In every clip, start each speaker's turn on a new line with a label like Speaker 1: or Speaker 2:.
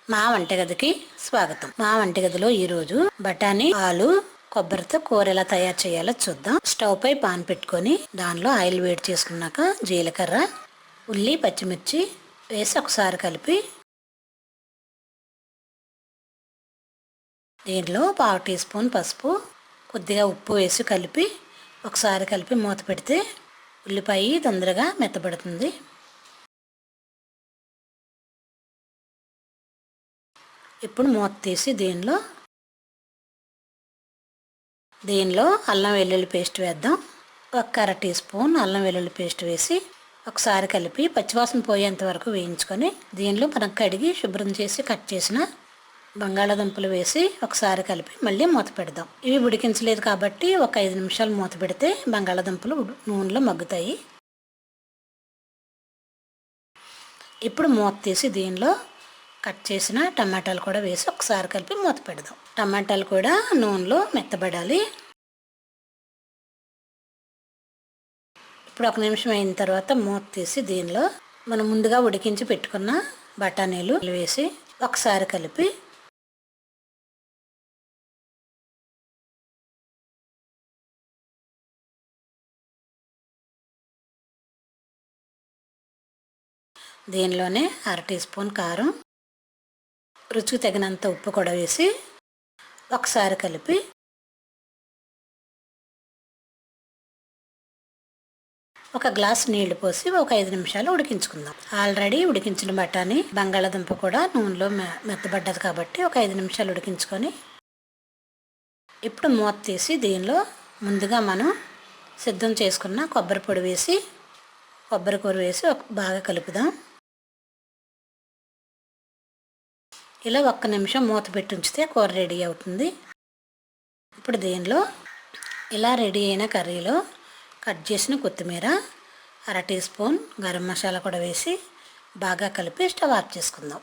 Speaker 1: మా వంటగదికి స్వాగతం. మా వంటగదిలో ఈరోజు బఠానీ, ఆలు, కొబ్బరితో కూర ఎలా తయారు చేయాలో చూద్దాం. స్టవ్ పై పాన్ పెట్టుకొని దానిలో ఆయిల్ వేడి చేసుకున్నాక జీలకర్ర, ఉల్లి, పచ్చిమిర్చి వేసి ఒకసారి కలిపి దీంట్లో 1/2 టీ స్పూన్ పసుపు, కొద్దిగా ఉప్పు వేసి కలిపి ఒకసారి కలిపి మూత పెడితే ఉల్లిపాయ తొందరగా మెత్తబడుతుంది. ఇప్పుడు మూత తీసి దీనిలో అల్లం వెల్లుల్లి పేస్ట్ వేద్దాం. 1/2 టీ స్పూన్ అల్లం వెల్లుల్లి పేస్ట్ వేసి ఒకసారి కలిపి పచ్చివాసన పోయేంత వరకు వేయించుకొని దీనిలో మనం కడిగి శుభ్రం చేసి కట్ చేసిన బంగాళాదుంపలు వేసి ఒకసారి కలిపి మళ్ళీ మూత పెడదాం. ఇవి ఉడికించలేదు కాబట్టి ఒక 5 నిమిషాలు మూత పెడితే బంగాళాదుంపలు నూనెలో మగ్గుతాయి. ఇప్పుడు మూత తీసి దీనిలో కట్ చేసిన టమాటాలు కూడా వేసి ఒకసారి కలిపి మూత పెడదాం. టమాటాలు కూడా నూనెలో మెత్తబడాలి. ఇప్పుడు 1 నిమిషం అయిన తర్వాత మూత తీసి దీనిలో మనం ముందుగా ఉడికించి పెట్టుకున్న బఠానీలు వేసి ఒకసారి కలిపి దీనిలోనే 1/2 టీ స్పూన్ కారం, రుచికి తగినంత ఉప్పు కూడా వేసి ఒకసారి కలిపి ఒక గ్లాస్ నీళ్లు పోసి ఒక 5 నిమిషాలు ఉడికించుకుందాం. ఆల్రెడీ ఉడికించిన బఠానీ, బంగాళాదుంప కూడా నూనెలో మెత్తబడ్డది కాబట్టి ఒక 5 నిమిషాలు ఉడికించుకొని ఇప్పుడు మూత తీసి దీనిలో ముందుగా మనం సిద్ధం చేసుకున్న కొబ్బరి పొడి వేసి కొబ్బరి కూర వేసి బాగా కలుపుదాం. ఇలా 1 నిమిషం మూత పెట్టి ఉంచితే కూర రెడీ అవుతుంది. ఇప్పుడు దీనిలో ఇలా రెడీ అయిన కర్రీలో కట్ చేసిన కొత్తిమీర, 1/2 టీ స్పూన్ గరం మసాలా కూడా వేసి బాగా కలిపి స్టవ్ ఆఫ్ చేసుకుందాం.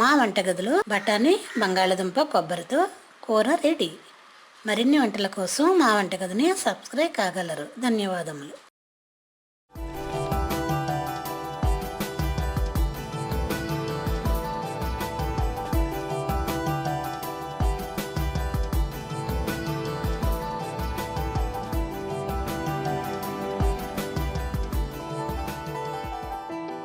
Speaker 1: మా వంటగదిలో బఠానీ, బంగాళాదుంప, కొబ్బరితో కూర రెడీ. మరిన్ని వంటల కోసం మా వంటగదిని సబ్స్క్రైబ్ కాగలరు. ధన్యవాదములు.